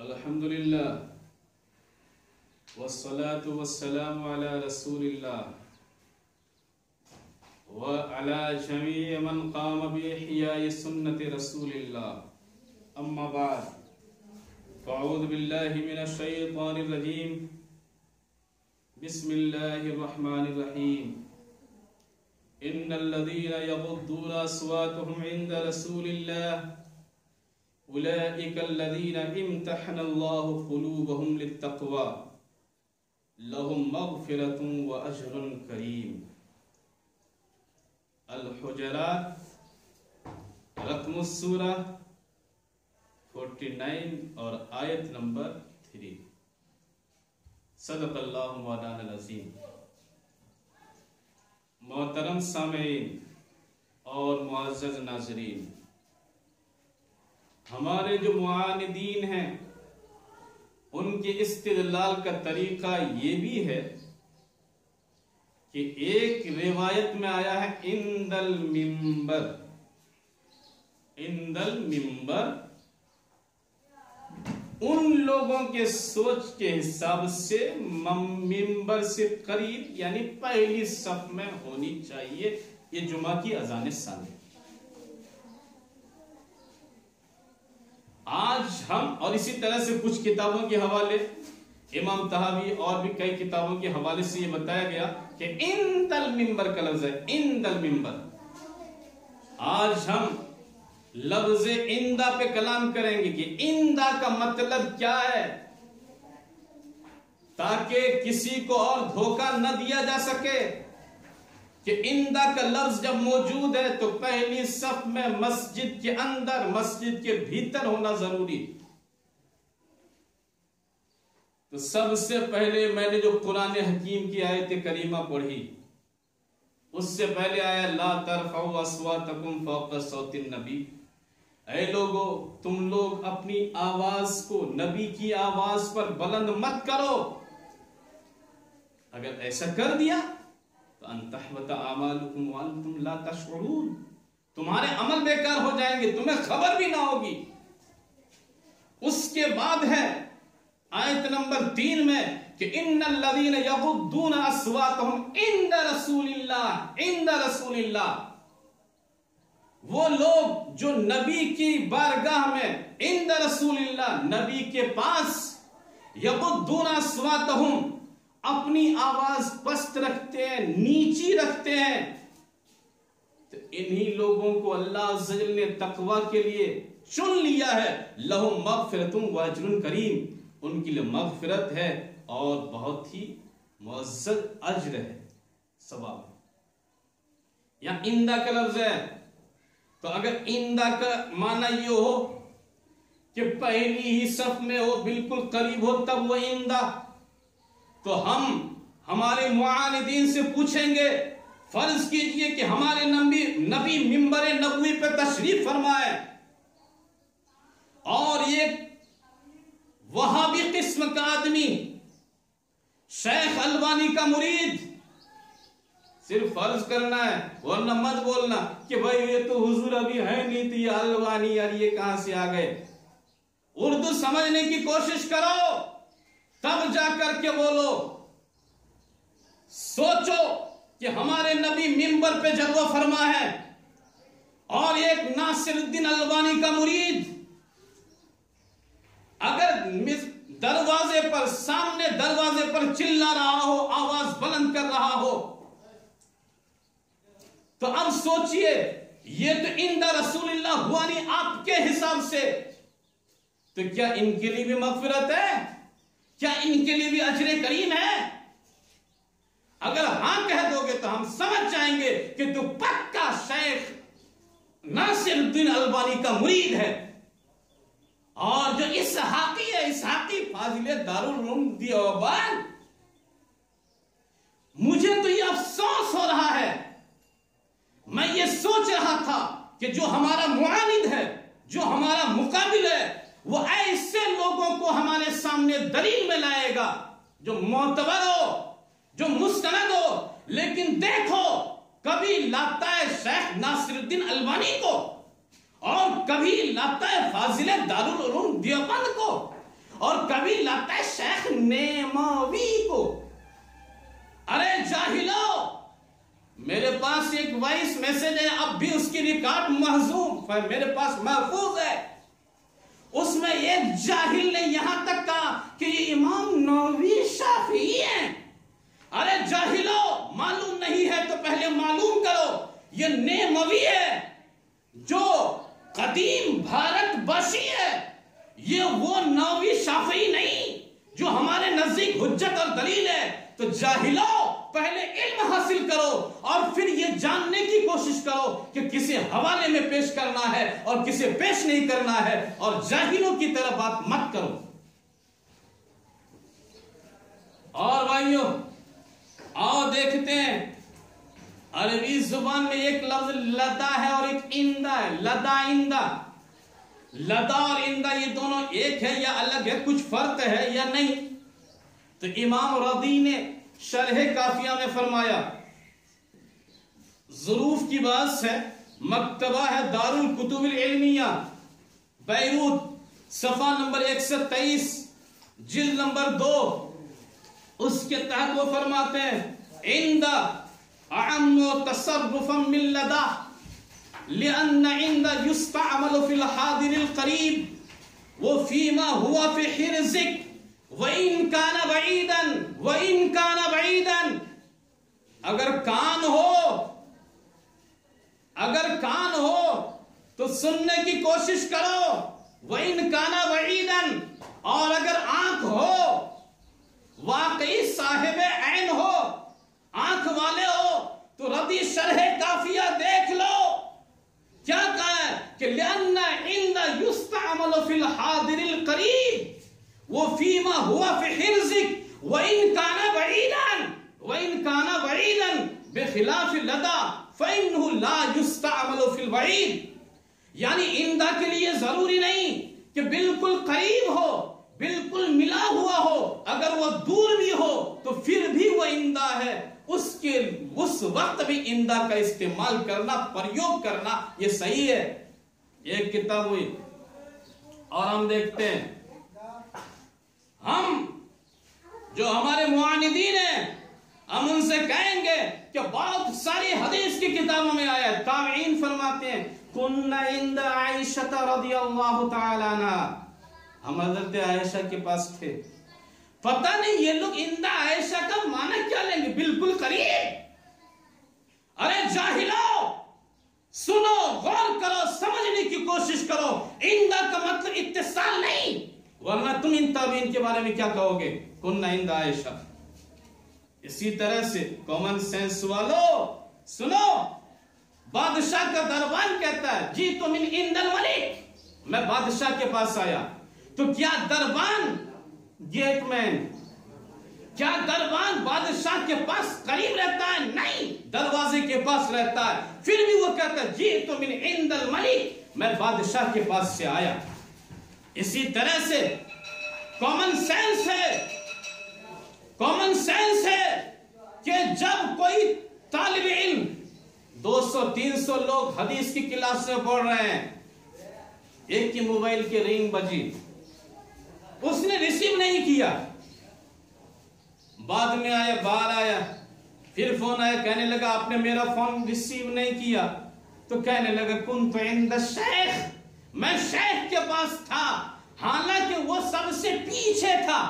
الحمدللہ والصلاة والسلام على رسول اللہ وعلى جميع من قام بإحياء سنة رسول اللہ اما بعد فاعوذ باللہ من الشیطان الرجیم بسم اللہ الرحمن الرحیم ان الذين يغضون اصواتهم عند رسول الله اولئك الذين امتحن الله قلوبهم للتقوى لهم مغفرة واجر کریم۔ الحجرات رقم السورہ 49 اور آیت نمبر 3۔ صدق اللہ مولانا العظیم۔ محترم سامعین اور معزز ناظرین، ہمارے جو معاندین ہیں ان کے استدلال کا طریقہ یہ بھی ہے کہ ایک روایت میں آیا ہے عند المنبر، عند المنبر ان لوگوں کے سوچ کے حساب سے منبر سے قریب یعنی پہلی صف میں ہونی چاہیے یہ جمعہ کی اذان ثانی۔ آج ہم اور اسی طرح سے کچھ کتابوں کے حوالے، امام طحاوی اور بھی کئی کتابوں کے حوالے سے یہ بتایا گیا کہ عند المنبر کا لفظ ہے عند المنبر۔ آج ہم لفظ عندہ پہ کلام کریں گے کہ عندہ کا مطلب کیا ہے، تاکہ کسی کو اور دھوکہ نہ دیا جا سکے کہ عندہ کا لفظ جب موجود ہے تو پہلی صف میں مسجد کے اندر، مسجد کے بھیتر ہونا ضروری۔ تو سب سے پہلے میں نے جو قرآن حکیم کی آیت کریمہ پڑھی، اس سے پہلے آیا لا ترفعوا اصواتکم فوق صوت النبی، اے لوگو تم لوگ اپنی آواز کو نبی کی آواز پر بلند مت کرو۔ اگر ایسا کر دیا تو ان تحبط اعمالکم وانتم لا تشعرون، تمہارے عمل بیکار ہو جائیں گے، تمہیں خبر بھی نہ ہوگی۔ اس کے بعد ہے آیت نمبر 3 میں کہ ان الذین یغضون اصواتهم عند رسول اللہ، عند رسول اللہ، وہ لوگ جو نبی کی بارگاہ میں، عند رسول اللہ نبی کے پاس، یغضون اصواتهم اپنی آواز پست رکھتے ہیں، نیچی رکھتے ہیں، تو انہی لوگوں کو اللہ عز و جل نے تقوی کے لیے چن لیا ہے۔ لہم مغفرۃ واجر کریم، ان کے لیے مغفرت ہے اور بہت ہی معزز اجر ہے، ثواب ہے۔ یا عندہ کا لفظ ہے، تو اگر عندہ کا معنی یہ ہو کہ پہلی ہی صف میں ہو، بالکل قریب ہو، تب وہ عندہ، تو ہم ہمارے معاندین سے پوچھیں گے، فرض کیجئے کہ ہمارے نبی منبر نبوی پہ تشریف فرمائے اور ایک وہابی قسم کا آدمی، شیخ البانی کا مرید، صرف فرض کرنا ہے ورنہ مت بولنا کہ بھائی یہ تو حضور ابھی ہے نہیں تو یہ البانی یار یہ کہاں سے آ گئے۔ اردو سمجھنے کی کوشش کرو تب جا کر کے بولو۔ سوچو کہ ہمارے نبی منبر پہ جلوہ فرما ہے اور ایک ناصر الدین البانی کا مرید اگر دروازے پر، سامنے دروازے پر چلا رہا ہو، آواز بلند کر رہا ہو، تو اب سوچئے یہ تو عند رسول اللہ ہوا نہیں آپ کے حساب سے، تو کیا ان کے لیے بھی مغفرت ہے؟ کیا ان کے لیے بھی اجر کریم ہے؟ اگر ہاں کہہ دو گے تو ہم سمجھ جائیں گے کہ تو پکا شیخ ناصر الدین البانی کا مرید ہے، اور جو اسحاقی ہے، اسحاقی فاضل دارالعلوم دیوبند۔ مجھے تو یہ افسوس ہو رہا ہے، میں یہ سوچ رہا تھا کہ جو ہمارا معاند ہے، جو ہمارا مقابل ہے، وہ ایسے لوگوں کو ہمارے سامنے دلیل میں لائے گا جو معتبر ہو، جو مستند ہو، لیکن دیکھو کبھی لاتا ہے شیخ ناصر الدین البانی کو اور کبھی لاتا ہے فاضل دارالعلوم دیوبند کو، اور کبھی لاتا ہے شیخ نیموی کو. ارے جاہلو، میرے پاس ایک وائس میسج ہے، اب بھی اس کی ریکارڈ محفوظ ہے، میرے پاس محفوظ ہے. اس میں ایک جاہل نے یہاں تک کہا کہ یہ امام نووی شافعی ہیں. ارے جاہلو، معلوم نہیں ہے تو پہلے معلوم کرو. یہ نیموی ہے جو قدیم بھارت باشی ہے، یہ وہ نووی شافعی نہیں جو ہمارے نزدیک حجت اور دلیل ہے. تو جاہلو، پہلے علم حاصل کرو اور پھر یہ جاننے کی کوشش کرو کہ کسے حوالے میں پیش کرنا ہے اور کسے پیش نہیں کرنا ہے، اور جاہلوں کی طرح بات مت کرو. اور بھائیو، آؤ دیکھتے ہیں عربی زبان میں ایک لفظ لدا ہے اور ایک اندہ ہے. لدا اندہ، لدا اور اندہ یہ دونوں ایک ہے یا الگ ہے، کچھ فرق ہے یا نہیں؟ تو امام رضی نے شرح کافیہ میں فرمایا، ظروف کی بات ہے، مکتبہ ہے دار الکتب العلمیہ بیروت، صفحہ نمبر 123 جلد نمبر 2، اس کے تحت وہ فرماتے ہیں عندہ اعم تصرفا من لدہ لأن عندہ یستعمل فی الحاضر القریب وفیما ہوا فی حرزک وَإِن كَانَ بَعِيدًا وَإِن كَانَ بَعِيدًا. اگر کان ہو تو سننے کی کوشش کرو. وَإِن كَانَ بَعِيدًا، اور اگر آنکھ ہو، واقعی صاحب عین ہو، آنکھ والے ہو، تو رضی شرح کافیہ دیکھ لو. کیا کہا ہے کہ لِأَنَّ عِنْدَ يُسْتَعْمَلُ فِي الْحَاضِرِ الْقَرِيبِ وَفِيمَا هُوَ فِي حِرْزِكَ وَإِن كَانَ بَعِيدًا بِخِلَافِ لَدَى فَإِنَّهُ لَا يُسْتَعْمَلُ فِي الْبَعِيدِ. یعنی اندہ کے لیے ضروری نہیں کہ بالکل قریب ہو، بالکل ملا ہوا ہو، اگر وہ دور بھی ہو تو پھر بھی وہ اندہ ہے. اس وقت بھی اندہ کا استعمال کرنا، پریوگ کرنا، یہ صحیح ہے. ایک کتاب ہوئی اور ہم دیکھتے ہیں، ہم جو ہمارے معاندین ہیں ہم ان سے کہیں گے کہ بہت ساری حدیث کی کتابوں میں آیا ہے. تابعین فرماتے ہیں کن عند عائشہ رضی اللہ تعالی عنہ، ہم حضرت عائشہ کے پاس تھے. پتہ نہیں یہ لوگ عند عائشہ کا معنی کیا لیں گے، بالکل قریب. ارے جاہلو، سنو، غور کرو، سمجھنے کی کوشش کرو. عند کا مطلب اتصال نہیں، ورنہ تم ان تابعین کے بارے میں کیا کہو گے، کن عند عائشہ. اسی طرح سے کامن سینس والو سنو، بادشاہ کا دربان کہتا ہے جی تو من عند الملک، میں بادشاہ کے پاس آیا. تو کیا دربان گیٹ مین، کیا دربان بادشاہ کے پاس قریب رہتا ہے؟ نہیں، دروازے کے پاس رہتا ہے. پھر بھی وہ کہتا ہے جی تو من عند الملک، میں بادشاہ کے پاس سے آیا. اسی طرح سے کامن سینس ہے کہ جب کوئی طالب علم 200-300 لوگ حدیث کی کلاس میں پڑھ رہے ہیں، ایک کی موبائل کی رنگ بجی، اس نے ریسیو نہیں کیا، بعد میں آیا، باہر آیا، پھر فون آیا، کہنے لگا آپ نے میرا فون ریسیو نہیں کیا. تو کہنے لگا کنت عند الشیخ، میں شیخ کے پاس تھا، حالانکہ وہ سب سے پیچھے تھا.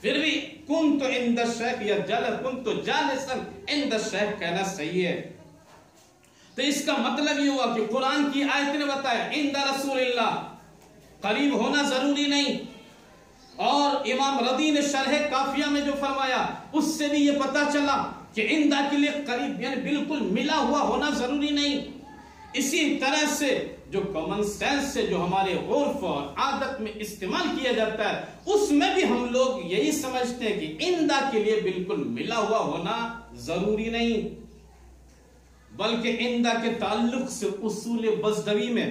پھر بھی کنت عند الشیخ یا کنت جالسا عند الشیخ کہنا صحیح ہے. تو اس کا مطلب یہ ہوا کہ قرآن کی آیت نے بتایا عند رسول اللہ، قریب ہونا ضروری نہیں. اور امام رضی نے شرح کافیہ میں جو فرمایا اس سے بھی یہ پتا چلا کہ عندہ کے لیے قریب یعنی بالکل ملا ہوا ہونا ضروری نہیں. اسی طرح سے جو کامن سینس سے جو ہمارے عرف اور عادت میں استعمال کیا جاتا ہے، اس میں بھی ہم لوگ یہی سمجھتے ہیں کہ عندہ کے لیے بالکل ملا ہوا ہونا ضروری نہیں، بلکہ عندہ کے تعلق سے اصول بزدوی میں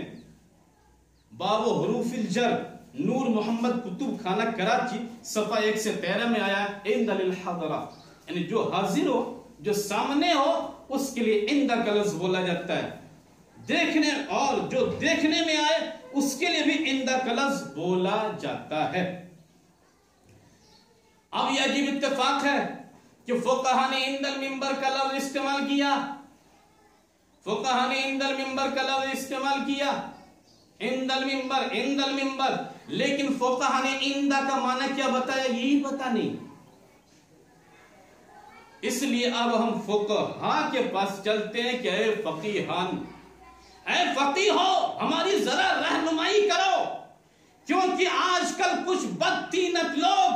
باب حروف الجر نور محمد کتب خانہ کراچی صفحہ 113 میں آیا عند للحضرہ، یعنی جو حاضر ہو، جو سامنے ہو، اس کے لیے عندہ کا لفظ بولا جاتا ہے. دیکھنے اور جو دیکھنے میں آئے اس کے لیے بھی عندہ کا لفظ بولا جاتا ہے. اب یہ عجیب اتفاق ہے کہ فقہا نے عند المنبر کا لفظ استعمال کیا. فقہا نے عند المنبر کا لفظ استعمال کیا. عند المنبر لیکن فقہا نے عندہ کا معنی کیا بتایا؟ یہی پتہ نہیں. اس لیے اب ہم فقہا کے پاس چلتے ہیں کہ اے فقیہان، اے فقیہو ہماری ذرا رہنمائی کرو، کیونکہ آج کل کچھ بدتینت لوگ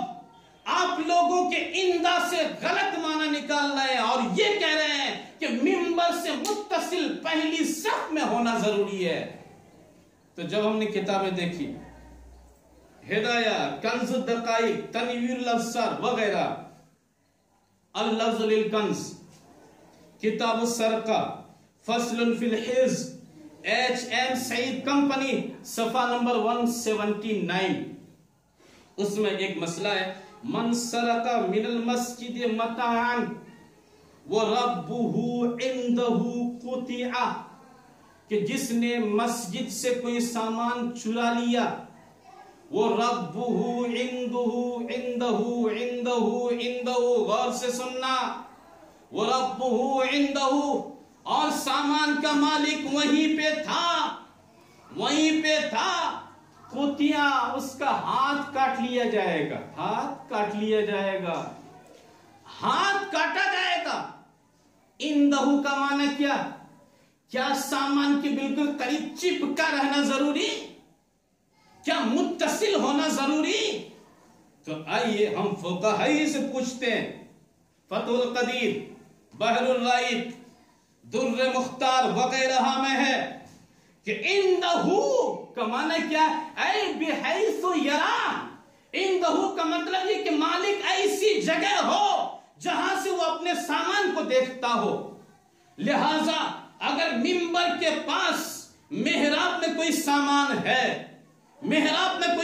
آپ لوگوں کے عندہ سے غلط معنی نکال رہے ہیں اور یہ کہہ رہے ہیں کہ منبر سے متصل پہلی صف میں ہونا ضروری ہے. تو جب ہم نے کتابیں دیکھی، ہدایہ، کنز الدقائق، تنویر الابصار وغیرہ، اللفظ للکنز، کتاب السرقہ، فصل فی الحفظ، ایچ ایم سعید کمپنی، صفحہ نمبر 179، اس میں ایک مسئلہ ہے، من سرق من المسجد متاعا وربه عنده قطع، کہ جس نے مسجد سے کوئی سامان چرا لیا، وَرَبُّهُ عِنْدَهُ غور سے سننا، وَرَبُّهُ عِنْدَهُ اور سامان کا مالک وہیں پہ تھا، قطع اس کا ہاتھ کاٹ لیا جائے گا، ہاتھ کاٹا جائے گا. عِنْدَهُ کا معنی کیا سامان کے بالکل قریب چپکا رہنا ضروری؟ کیا متصل ہونا ضروری؟ تو آئیے ہم فقہائی سے پوچھتے ہیں. فتح القدیر، بحر الرائق، در مختار وغیرہ میں ہے کہ عندہو کا معنی کیا؟ اے بحیث یرا. عندہو کا مطلب یہ کہ مالک ایسی جگہ ہو جہاں سے وہ اپنے سامان کو دیکھتا ہو. لہذا اگر منبر کے پاس محراب میں کوئی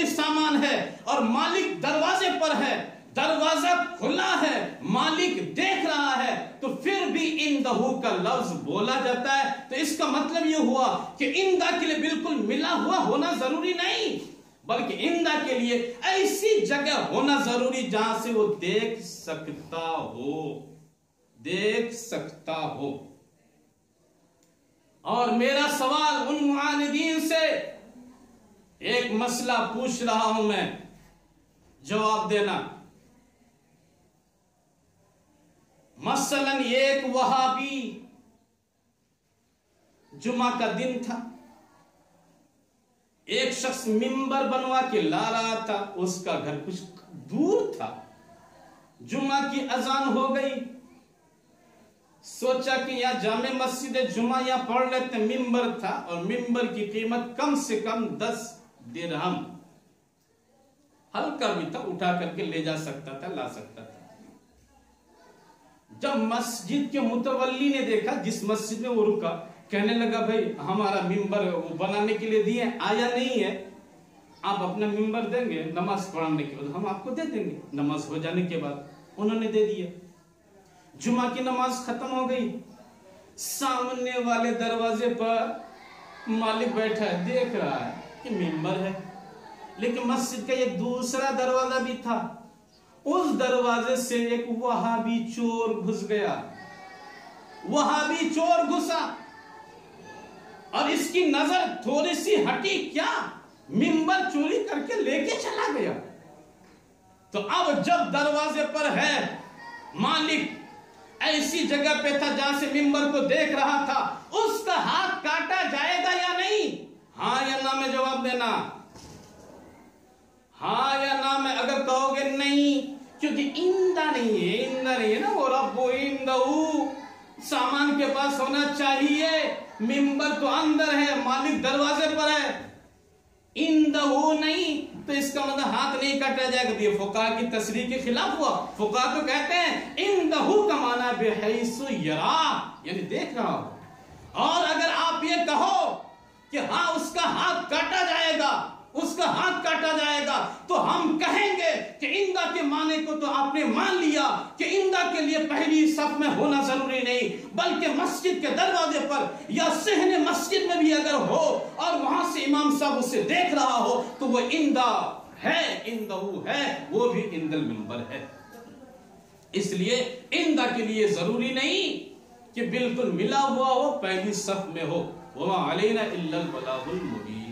سامان ہے اور مالک دروازے پر ہے، دروازہ کھلا ہے، مالک دیکھ رہا ہے، تو پھر بھی عندہو کا لفظ بولا جاتا ہے. تو اس کا مطلب یہ ہوا کہ عندہ کے لیے بالکل ملا ہوا ہونا ضروری نہیں، بلکہ عندہ کے لیے ایسی جگہ ہونا ضروری جہاں سے وہ دیکھ سکتا ہو. اور میرا سوال ان معاندین سے، ایک مسئلہ پوچھ رہا ہوں میں، جواب دینا. مثلا ایک وہابی، جمعہ کا دن تھا، ایک شخص منبر بنوا کے لا رہا تھا، اس کا گھر کچھ دور تھا، جمعہ کی اذان ہو گئی، سوچا کہ یہاں جامع مسجد جمعہ یہاں پڑھ لیتے. منبر تھا اور منبر کی قیمت کم سے کم 10 درہم، ہلکا بھی تھا، اٹھا کر کے لے جا سکتا تھا، لا سکتا تھا. جب مسجد کے متولی نے دیکھا، جس مسجد میں وہ رکا، کہنے لگا بھائی ہمارا منبر بنانے کے لیے دیے، آیا نہیں ہے، آپ اپنا منبر دیں گے نماز پڑھنے کے بعد، ہم آپ کو دے دیں گے. نماز ہو جانے کے بعد انہوں نے دے دیا. جمعہ کی نماز ختم ہو گئی، سامنے والے دروازے پر مالک بیٹھا ہے، دیکھ رہا ہے کہ منبر ہے، لیکن مسجد کا ایک دوسرا دروازہ بھی تھا. اس دروازے سے ایک وہابی چور گھس گیا، وہابی چور گھسا اور اس کی نظر تھوڑی سی ہٹی، کیا منبر چوری کر کے لے کے چلا گیا. تو اب جب دروازے پر ہے، مالک ایسی جگہ پہ تھا جہاں سے منبر کو دیکھ رہا تھا، اس کا ہاتھ کاٹا جائے گا یا نہیں؟ ہاں یا نہ میں جواب دینا، ہاں یا نہ میں. اگر کہو گے نہیں کیونکہ عندہ نہیں ہے نا، وہ رب عندہو سامان کے پاس ہونا چاہیے، منبر تو اندر ہے، مالک دروازے پر ہے، عندہو نہیں، تو اس کا مطلب ہاتھ نہیں کاٹا جائے گا. یہ فقہا کی تصریح کے خلاف ہوا. فقہا تو کہتے ہیں عندہو کا معنی بحیث یرا، یعنی دیکھ رہا ہو. اور اگر آپ یہ کہو کہ ہاں اس کا ہاتھ کاٹا جائے گا، تو ہم کہیں گے کہ عندہ کے معنی کو تو آپ نے مان لیا کہ عمدہ کے لیے پہلی صف میں ہونا ضروری نہیں، بلکہ مسجد کے دروازے پر یا صحن مسجد میں بھی اگر ہو اور وہاں سے امام صاحب اسے دیکھ رہا ہو تو وہ عمدہ ہے، عندہ ہے، وہ بھی عند المنبر ہے۔ اس لیے عمدہ کے لیے ضروری نہیں کہ بالکل ملا ہوا ہو، پہلی صف میں ہو۔ وَمَا عَلَيْنَا إِلَّا الْبَلَاغُ الْمُبِينُ۔